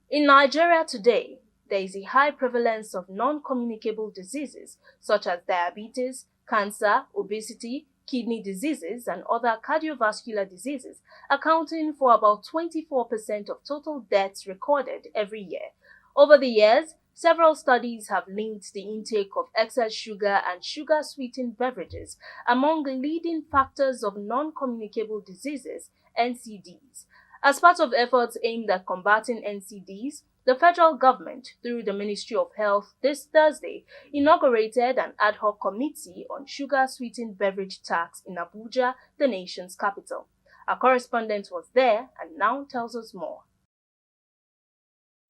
In Nigeria today, there is a high prevalence of non-communicable diseases such as diabetes, cancer, obesity, kidney diseases, and other cardiovascular diseases, accounting for about 24% of total deaths recorded every year. Over the years, several studies have linked the intake of excess sugar and sugar-sweetened beverages among the leading factors of non-communicable diseases, NCDs. As part of efforts aimed at combating NCDs, the federal government, through the Ministry of Health this Thursday, inaugurated an ad hoc committee on sugar-sweetened beverage tax in Abuja, the nation's capital. Our correspondent was there and now tells us more.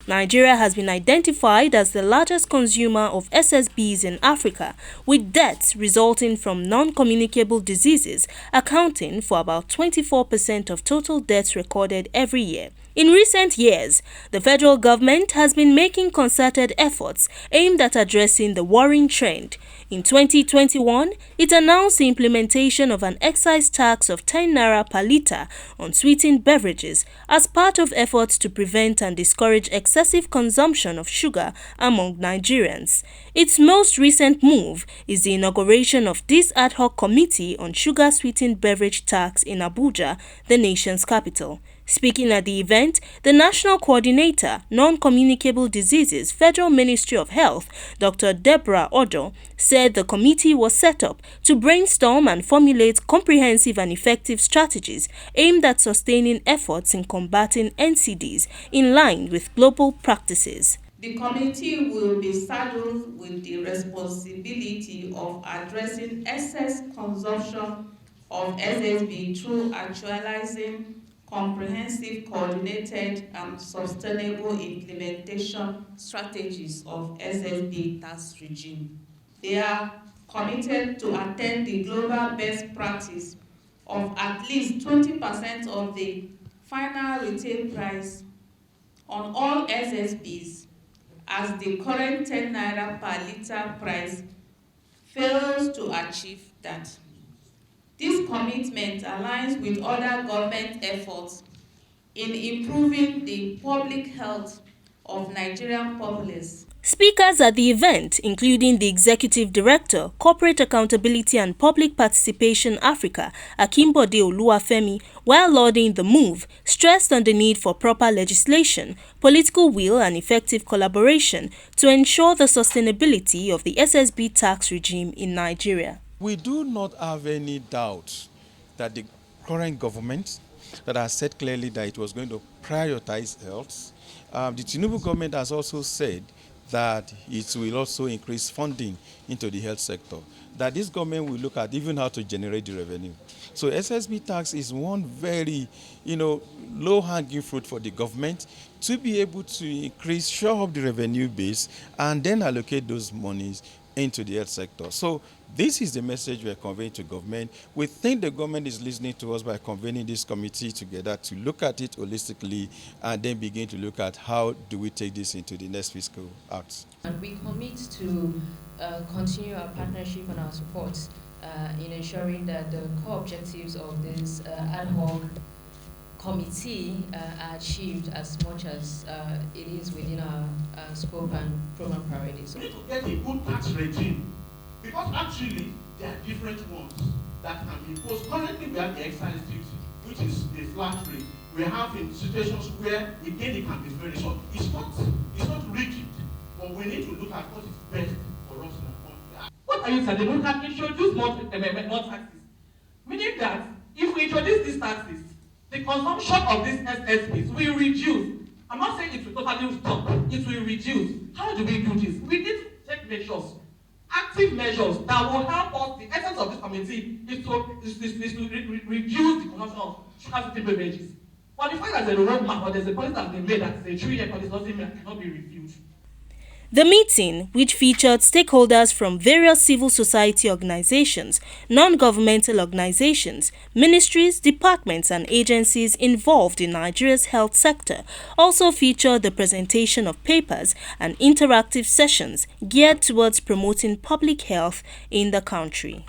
Nigeria has been identified as the largest consumer of SSBs in Africa, with deaths resulting from non-communicable diseases accounting for about 24% of total deaths recorded every year. In recent years, the federal government has been making concerted efforts aimed at addressing the worrying trend. In 2021, it announced the implementation of an excise tax of 10 naira per litre on sweetened beverages as part of efforts to prevent and discourage excessive consumption of sugar among Nigerians. Its most recent move is the inauguration of this ad hoc committee on sugar-sweetened beverage tax in Abuja, the nation's capital. Speaking at the event, the National Coordinator, Non-Communicable Diseases, Federal Ministry of Health, Dr. Deborah Odo, said the committee was set up to brainstorm and formulate comprehensive and effective strategies aimed at sustaining efforts in combating NCDs in line with global practices. The committee will be saddled with the responsibility of addressing excess consumption of SSB through actualizing comprehensive, coordinated, and sustainable implementation strategies of SSB tax regime. They are committed to attain the global best practice of at least 20% of the final retail price on all SSBs, as the current 10 naira per litre price fails to achieve that. This commitment aligns with other government efforts in improving the public health of Nigerian populace. Speakers at the event, including the Executive Director, Corporate Accountability and Public Participation Africa, Akimbode Oluwafemi, while lauding the move, stressed on the need for proper legislation, political will and effective collaboration to ensure the sustainability of the SSB tax regime in Nigeria. We do not have any doubt that the current government that has said clearly that it was going to prioritize health. The Tinubu government has also said that it will also increase funding into the health sector, that this government will look at even how to generate the revenue. So SSB tax is one very, low-hanging fruit for the government to be able to increase, shore up the revenue base, and then allocate those monies into the health sector. So this is the message we are conveying to government. We think the government is listening to us by convening this committee together to look at it holistically and then begin to look at how do we take this into the next fiscal act. And we commit to continue our partnership and our support in ensuring that the core objectives of this ad hoc committee are achieved as much as it is within our scope and program priorities. We need to get a good tax regime, because actually there are different ones that can be imposed. Currently we have the excise duty, which is a flat rate. We have in situations where again it can be very short. It's not rigid, but we need to look at what is best for us in our country. What are you saying? We can introduce more taxes, meaning that if we introduce these taxes, the consumption of these SSBs will reduce. I'm not saying it will totally stop, it will reduce. How do we do this? We need to take measures, active measures that will help us. The essence of this committee is to reduce the consumption of sugar-sweetened beverages. But the fact that there's a roadmap or there's a policy that's been made that is a 3-year policy doesn't mean it cannot be reviewed. The meeting, which featured stakeholders from various civil society organizations, non-governmental organizations, ministries, departments and agencies involved in Nigeria's health sector, also featured the presentation of papers and interactive sessions geared towards promoting public health in the country.